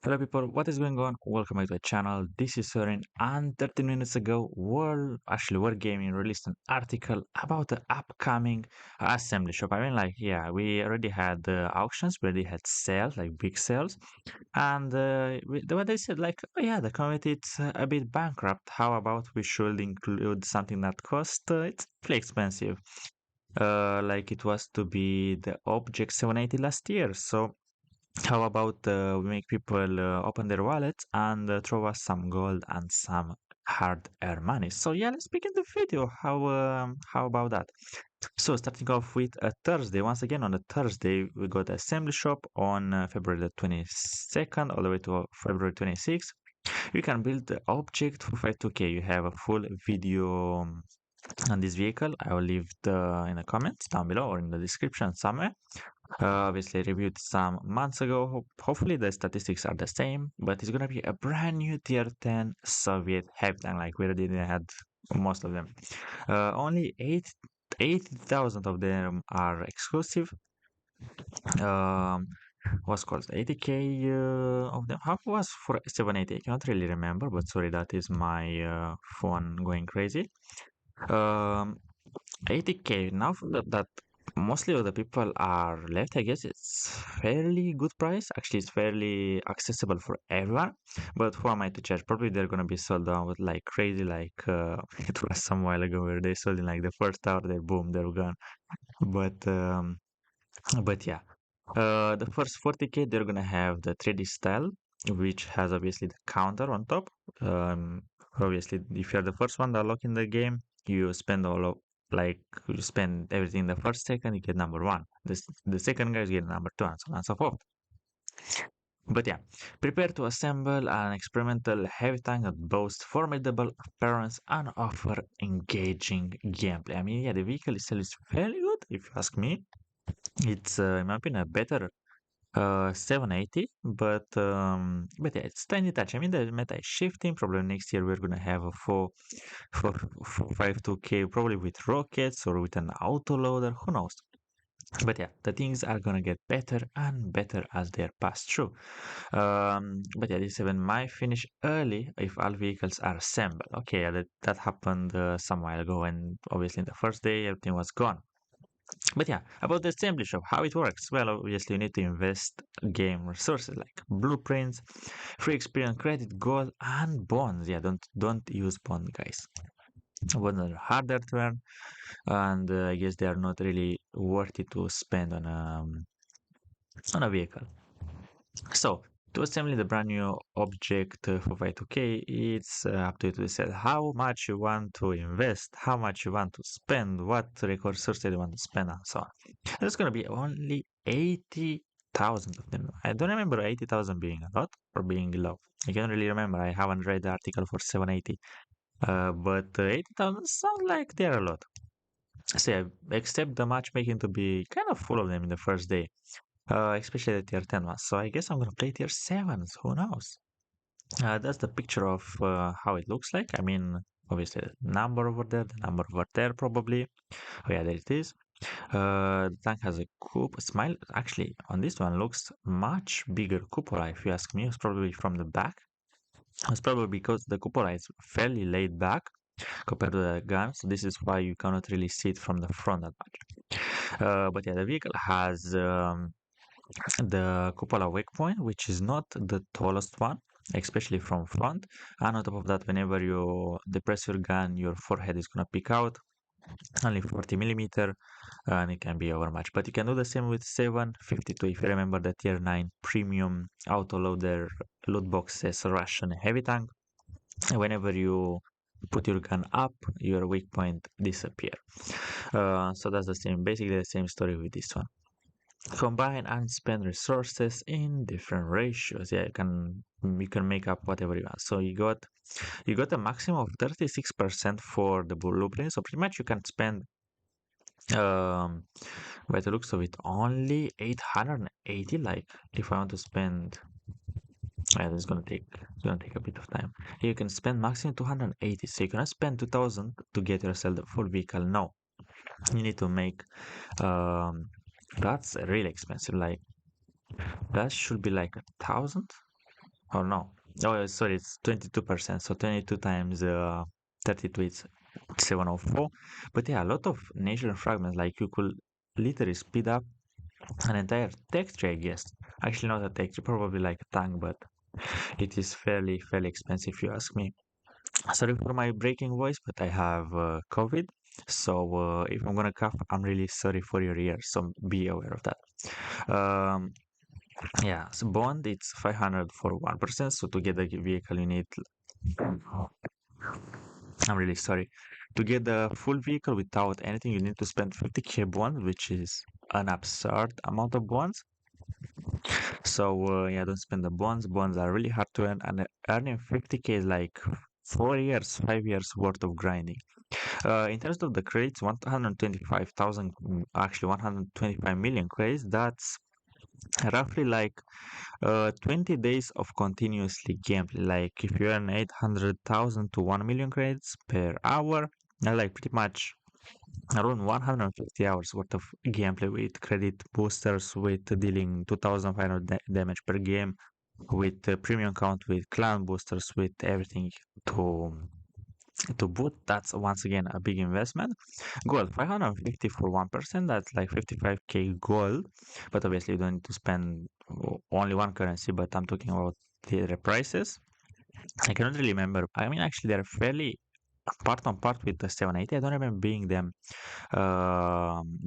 Hello people, what is going on? Welcome back to the channel. This is Sorin, and 13 minutes ago, World Gaming released an article about the upcoming assembly shop. I mean, like, yeah, we already had auctions, we already had sales, like big sales, and what they said, like, oh yeah, the community it's a bit bankrupt. How about we should include something that cost it's pretty expensive, like it was to be the Object 780 last year. So how about we make people open their wallets and throw us some gold and some hard-earned money? So yeah, let's begin the video. How about that? So starting off with a Thursday. Once again, on a Thursday, we got the assembly shop on February the 22nd all the way to February 26th. You can build the object for 52K. You have a full video on this vehicle. I will leave the in the comments down below or in the description somewhere. Obviously reviewed some months ago. Hopefully the statistics are the same, but it's gonna be a brand new tier 10 Soviet heavy tank. Like we already had most of them. Only 80,000 of them are exclusive. Um, what's called 80k of them. How was for 780? I cannot really remember, but sorry, that is my phone going crazy. Um, 80k now that mostly of the people are left. I guess it's fairly good price. Actually, it's fairly accessible for everyone. But who am I to charge? Probably they're gonna be sold out with like crazy, like it was some while ago where they sold in like the first hour, they boom, they're gone. But but yeah, the first 40k they're gonna have the 3D style, which has obviously the counter on top. Um, Obviously, if you're the first one to unlock in the game, you spend all of like you spend everything the first second, you get number one. The second guys get number two, and so on and so forth. But yeah, prepare to assemble an experimental heavy tank that boasts formidable appearance and offer engaging gameplay. I mean, yeah, the vehicle itself is fairly good, if you ask me. It's, in my opinion, a better 780, but yeah, it's tiny touch. I mean, the meta is shifting. Probably next year we're gonna have a 452K, probably with rockets or with an autoloader. Who knows? But yeah, the things are gonna get better and better as they pass through. But yeah, this event might finish early if all vehicles are assembled. Okay, yeah, that happened some while ago, and obviously the first day everything was gone. But yeah, about the assembly shop, how it works. Well, obviously you need to invest game resources like blueprints, free experience credit, gold, and bonds. Yeah, don't use bond, guys. Bonds are harder to earn, and I guess they are not really worth it to spend on a vehicle. So to assemble the brand new object for Y2K, it's up to you to decide how much you want to invest, how much you want to spend, what resources you want to spend, and so on. There's gonna be only 80,000 of them. I don't remember 80,000 being a lot or being low. I can't really remember. I haven't read the article for 780. But 80,000 sound like they're a lot. So yeah, except the matchmaking to be kind of full of them in the first day. Especially the tier 10 ones. So I guess I'm gonna play tier 7s. Who knows? That's the picture of how it looks like. I mean, obviously the number over there, the number over there probably. Oh yeah, there it is. The tank has a smile. Actually, on this one looks much bigger cupola. If you ask me, it's probably from the back. It's probably because the cupola is fairly laid back compared to the gun. So this is why you cannot really see it from the front that much. But yeah, the vehicle has the cupola wake point, which is not the tallest one, especially from front. And on top of that, whenever you depress your gun, your forehead is gonna peek out. Only 40 millimeter, and it can be overmatched. But you can do the same with 752. If you remember the tier 9 premium autoloader loot boxes Russian heavy tank, whenever you put your gun up, your weak point disappear. So that's the same, basically the same story with this one. Combine and spend resources in different ratios. Yeah, you can make up whatever you want. So you got a maximum of 36% for the blueprint. So pretty much you can spend by the looks of it only 880. Like if I want to spend, yeah, it's gonna take a bit of time. You can spend maximum 280. So you cannot spend 2000 to get yourself the full vehicle. No, you need to make um that's really expensive. Like that should be like 1,000. Oh no. Oh, sorry, it's 22%. So 22 times 32, it's 704. But yeah, a lot of natural fragments, like you could literally speed up an entire texture, I guess. Actually, not a texture, probably like a tank, but it is fairly expensive if you ask me. Sorry for my breaking voice, but I have COVID. So if I'm gonna cough, I'm really sorry for your ears. So be aware of that. Um, yeah, so bond it's 500 for 1%. So to get the vehicle, you need. I'm really sorry. To get the full vehicle without anything, you need to spend 50k bond, which is an absurd amount of bonds. So yeah, don't spend the bonds. Bonds are really hard to earn, and earning 50k is like 4 years, 5 years worth of grinding. In terms of the credits, 125,000, actually 125 million credits. That's roughly like 20 days of continuously gameplay. Like if you earn 800,000 to 1 million credits per hour, like pretty much around 150 hours worth of gameplay with credit boosters, with dealing 2,500 damage per game, with premium count, with clan boosters, with everything to boot. That's once again a big investment. Gold 550 for 1%, that's like 55k gold, but obviously you don't need to spend only one currency, but I'm talking about the other prices. I cannot really remember. I mean, actually, they're fairly part on part with the 780. I don't remember being them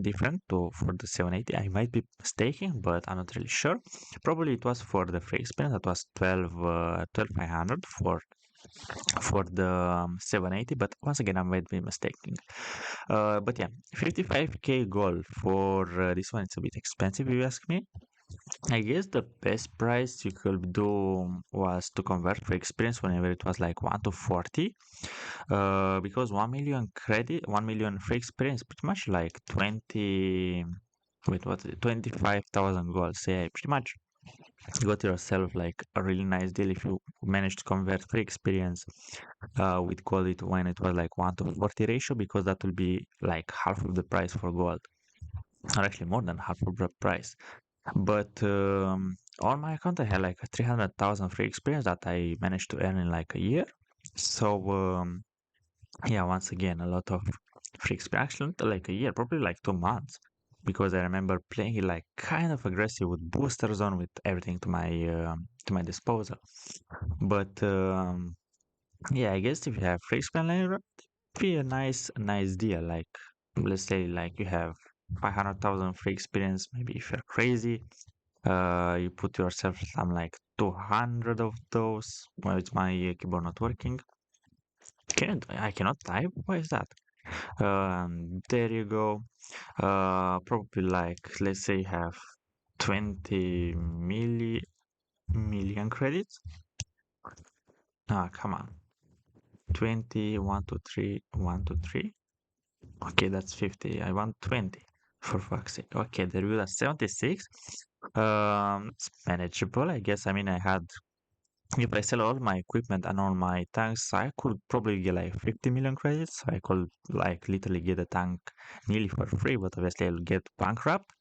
different to for the 780. I might be mistaken, but I'm not really sure. Probably it was for the free experience. That was 12,500 for the 780, but once again I might be mistaken. But yeah, 55k gold for this one, it's a bit expensive if you ask me. I guess the best price you could do was to convert for experience whenever it was like 1 to 40. Because 1 million credit, 1 million free experience, pretty much like 20, wait, what, 25,000 gold. So yeah, pretty much you got yourself like a really nice deal if you manage to convert free experience with gold when it was like 1 to 40 ratio, because that will be like half of the price for gold, or actually more than half of the price. But on my account, I had like 300,000 free experience that I managed to earn in like a year. So yeah, once again, a lot of free experience. Actually, not like a year, probably like 2 months, because I remember playing it like kind of aggressive with boosters on, with everything to my disposal. But yeah, I guess if you have free experience, be a nice deal. Like let's say like you have 500,000 free experience. Maybe if you're crazy, you put yourself some like 200 of those. Well, it's my keyboard not working. I cannot type. Why is that? There you go. Probably like let's say you have 20 million credits. Ah, come on. 20, 1, 2, 3, 1, 2, 3. Okay, that's 50. I want 20. For fuck's sake. Okay, there we are 76. It's manageable, I guess. I mean, I had, if I sell all my equipment and all my tanks, I could probably get like 50 million credits. I could like literally get a tank nearly for free, but obviously I'll get bankrupt,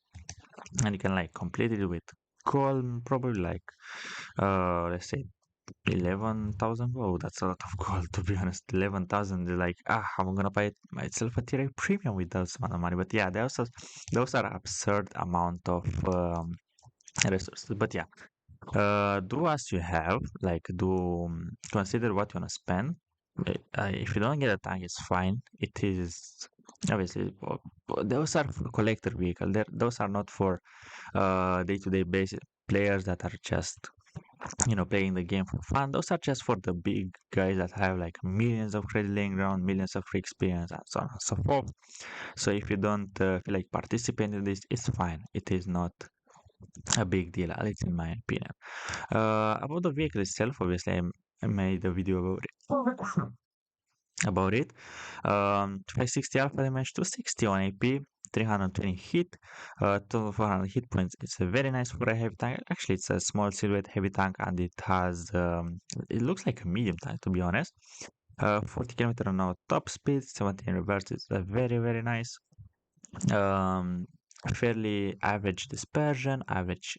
and you can like complete it with gold, probably like, let's say 11,000. Oh, that's a lot of gold, to be honest. 11,000 is like, I'm gonna buy myself a tier A premium with those amount of money. But yeah, those are absurd amount of resources. But yeah, do as you have, like do consider what you wanna spend. If you don't get a tank, it's fine. It is obviously those are for collector vehicle. Those are not for day-to-day basis players that are just playing the game for fun. Those are just for the big guys that have like millions of credit laying around, millions of free experience, and so on and so forth. So if you don't feel like participating in this, it's fine. It is not a big deal, at least in my opinion. About the vehicle itself, obviously, I made a video about it. 560 alpha damage, 260 on AP, 320 hit, 2400 hit points. It's a very nice for a heavy tank. Actually, it's a small silhouette heavy tank, and it has it looks like a medium tank, to be honest. 40 kilometer an hour top speed, 70 in reverse. It's a very nice. Um, Fairly average dispersion, average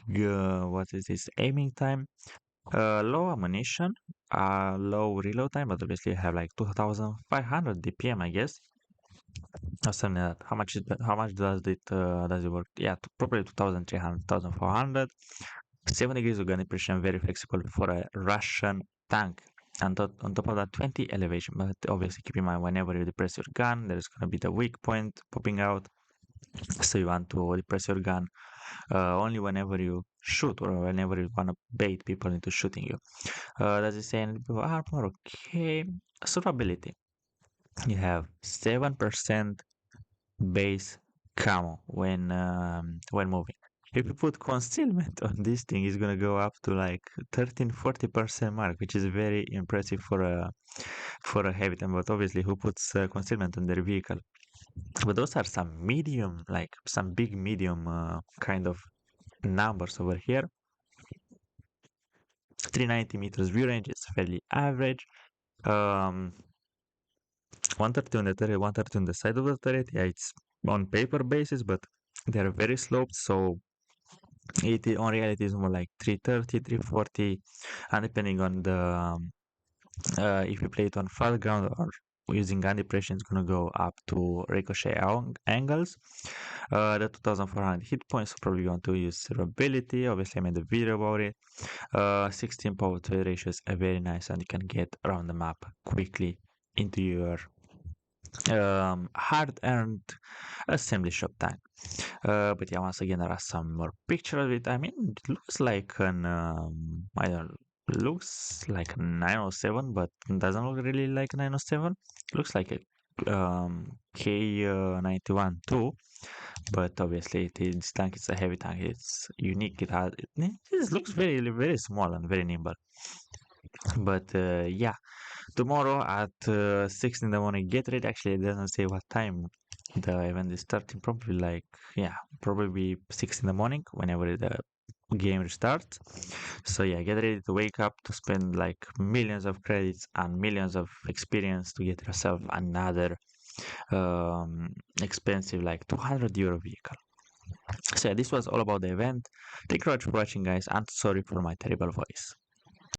what is this aiming time. Low ammunition, low reload time, but obviously you have like 2500 DPM, I guess. Or something like that. How much does it work? Yeah, probably 2300, 2400. 7 degrees of gun depression, very flexible for a Russian tank. And on top of that, 20 elevation. But obviously, keep in mind whenever you depress your gun, there's going to be the weak point popping out. So you want to depress your gun only whenever you shoot or whenever you want to bait people into shooting you. Does it say anything about armor? Okay. Survivability. You have 7% base camo when moving. If you put concealment on this thing, it's gonna go up to like 13-40% mark, which is very impressive for a heavy tank. But obviously, who puts concealment on their vehicle? But those are some medium, like some big medium kind of numbers over here. 390 meters view range is fairly average. Um, 130 on the turret, 130 on the side of the turret. Yeah, it's on paper basis, but they're very sloped, so it on reality is more like 330, 340, and depending on the if you play it on flat ground or using gun depression, it's gonna go up to ricochet angles. The 2400 hit points, so probably you want to use survivability. Obviously, I made a video about it. 16 power to weight ratio is very nice, and you can get around the map quickly into your hard-earned assembly shop tank. But yeah, once again, there are some more pictures of it. I mean, it looks like I don't looks like a 907, but doesn't look really like 907. Looks like a K91 too, but obviously this tank is a heavy tank. It's unique. It just looks very small and very nimble. But yeah, tomorrow at 6 in the morning, get ready. Actually, it doesn't say what time the event is starting. Probably like, yeah, probably 6 in the morning whenever the game restarts. So yeah, get ready to wake up to spend like millions of credits and millions of experience to get yourself another expensive like 200 euro vehicle. So yeah, this was all about the event. Thank you very much for watching, guys, and sorry for my terrible voice.